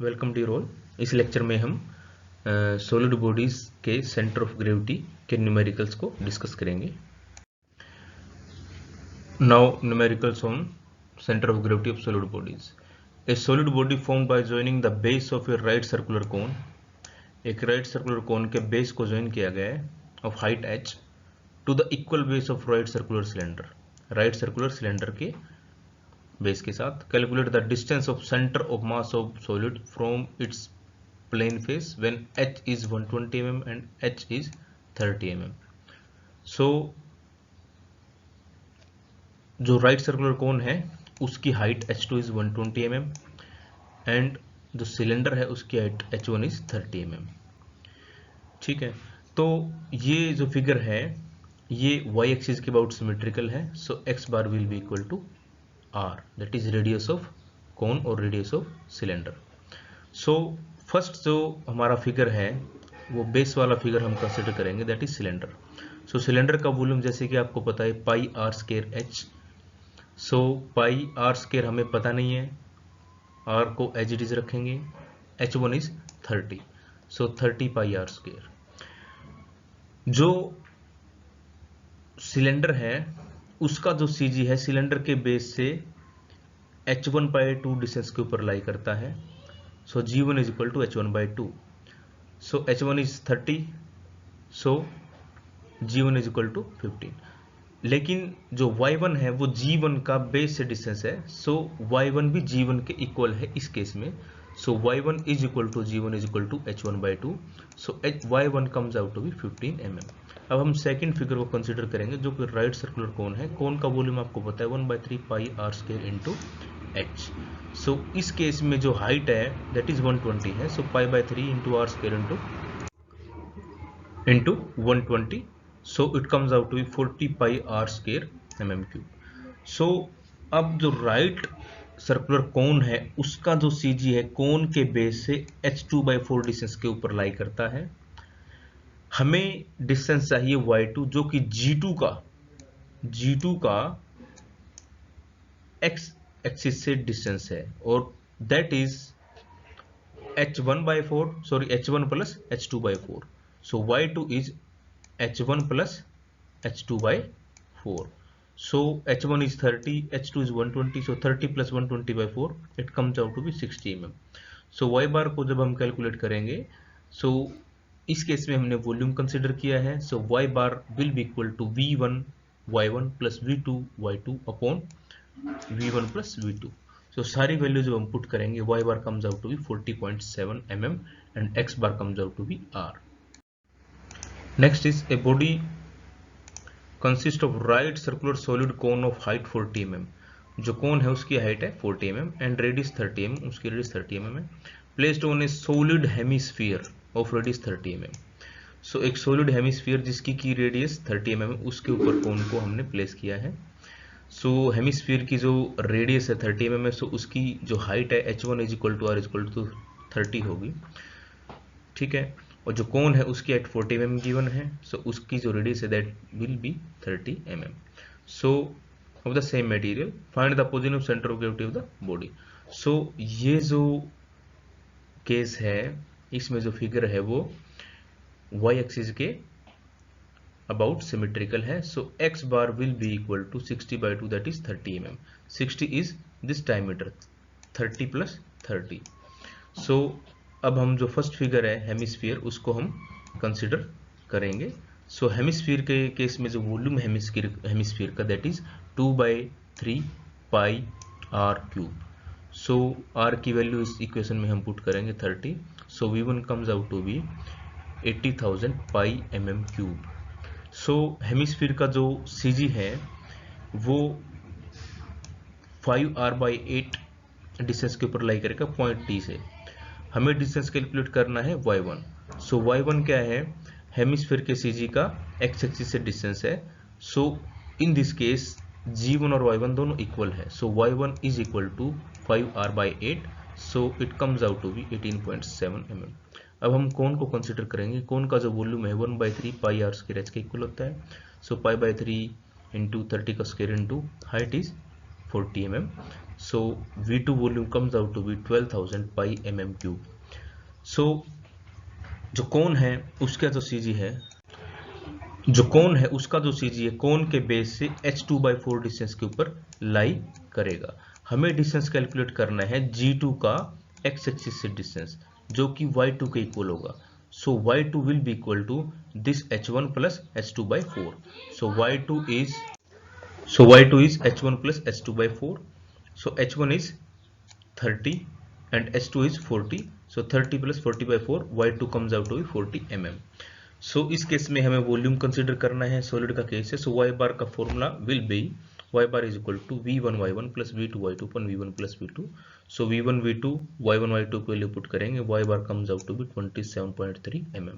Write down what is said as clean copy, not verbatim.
Welcome dear all. इस lecture में हम सॉलिड बॉडीज के सेंटर ऑफ ग्रेविटी के न्यूमेरिकल्स को डिस्कस करेंगे। Now numericals on centre of gravity of solid bodies. A solid body formed by joining the base of a right circular cone. एक right circular कोन के base को join किया गया है of height h to the equal base of right circular cylinder. Right circular cylinder के base के साथ calculate the distance of centre of mass of solid from its plane face when h is 120 mm and h is 30 mm। So जो right circular cone है उसकी height h2 is 120 mm and जो cylinder है उसकी height h1 is 30 mm। ठीक है, तो ये जो फिगर है ये y एक्सिस के अबाउट सिमेट्रिकल है। So x bar will be equal to r, that is radius of cone और radius of cylinder. So first जो हमारा फिगर है वो बेस वाला फिगर हम कंसिडर करेंगे, that is cylinder. So cylinder का वॉल्यूम जैसे कि आपको पता है pi r square h. So pi r square हमें पता नहीं है, आर को एज इट इज रखेंगे, h1 is 30, so 30 pi r square. जो सिलेंडर है उसका जो CG है सिलेंडर के बेस से h1/2 डिस्टेंस के ऊपर लाई करता है। So g1 is equal to h1/2। So h1 is 30, so g1 is equal to 15। लेकिन जो y1 है वो g1 का बेस से डिस्टेंस है, सो y1 भी g1 के इक्वल है इस केस में। So y1 is equal to g1 is equal to h1/2। So y1 comes out to be 15 mm। अब हम सेकंड फिगर को कंसीडर करेंगे जो कि राइट सर्कुलर कोन है। कोन का वॉल्यूम आपको पता है 1/3 पाई आर स्क्वायर इंटू h। सो इस केस में जो हाइट है दैट इज 120 है, सो पाई/3 into r square into 120। So it comes out to be 40 pi r square mm³। So अब जो राइट सर्कुलर कोन है उसका जो CG है कोन के बेस से h2/4 डिस्टेंस के ऊपर लाई करता है। हमें डिस्टेंस चाहिए y2 जो कि g2 का x एक्सिस से डिस्टेंस है और that is h1 plus h2/4। So y2 is h1 plus h2/4। So h1 is 30, h2 is 120, so 30 plus 120/4 it comes out to be 60 mm। So y बार को जब हम calculate करेंगे, सो इस case में हमने वॉल्यूम कंसिडर किया है। So y bar will be equal to v1 y1 plus v2 y2 upon v1 plus v2। So सारी वैल्यू जब हम पुट करेंगे y bar comes out to be 40.7 mm and x bar comes out to be r। Next is a body consist of right circular solid cone of height 40 mm। जो कोन है उसकी height है 40 mm and radius 30 mm, उसकी radius 30 mm है। Placed on A solid hemisphere of radius 30 mm। सो एक solid hemisphere जिसकी की radius 30 mm है उसके ऊपर कोन को हमने प्लेस किया है। सो हेमिस्फीयर की जो रेडियस है 30 mm है, सो उसकी जो हाइट है h1 is equal to r is equal to 30 होगी। ठीक है, और जो कोन है उसकी हाइट 40 mm गिवन है, सो उसकी जो रेडियस है that will be 30 mm। So of the same material find the position of centre of gravity of the body. So ये जो केस है इसमें जो फिगर है वो y एक्सिस के अबाउट सिमेट्रिकल है। So x bar will be equal to 60/2 that is 30 mm। 60 is this diameter, 30 plus 30। सो अब हम जो फर्स्ट फिगर है हेमिस्फीयर उसको हम कंसिडर करेंगे। सो हेमिस्फीयर के केस में जो वॉल्यूम हेमिस्फीयर का that is 2/3 pi r³। So r की वैल्यू इस इक्वेशन में हम पुट करेंगे 30। So v1 comes out to be 80,000 pi mm³। So hemisphere का जो CG है वो 5r/8 डिस्टेंस के ऊपर लाई करेगा पॉइंट T से। हमें डिस्टेंस कैलकुलेट करना है y1। सो y1 क्या है, हेमिस्फीयर के CG का x एक्सिस से डिस्टेंस है। सो इन दिस केस g1 और y1 दोनों इक्वल है। So y1 is equal to 5r/8। So it comes out to be 18.7 mm। अब हम कोन को कंसिडर करेंगे। कोन का जो वॉल्यूम है 1/3 पाई आर स्क्वायर एच के इक्वल होता है। सो पाई/3 इंटू 30 का square into height is 40 mm। so V2 volume comes out to be 12,000 pi mm cube. so जो कोन है उसका जो CG है, जो कोन है उसका जो CG है कोन के बेस से h2/4 डिस्टेंस के ऊपर लाई करेगा। हमें डिस्टेंस कैलकुलेट करना है G2 का x एक्सिस से डिस्टेंस जो कि y2 के इक्वल होगा। So y2 will be equal to this h1 plus h2/4। So y2 is h1 plus h2/4. So h1 is 30 and h2 is 40. So 30 plus 40/4, y2 comes out to be 40 mm. So इस case में हमें volume consider करना है, solid का case है। So y bar का formula will be y bar is equal to v1y1 plus v2y2 upon v1 plus v2। So v1 v2 y1 y2 को value put करेंगे, y bar comes out to be 27.3 mm।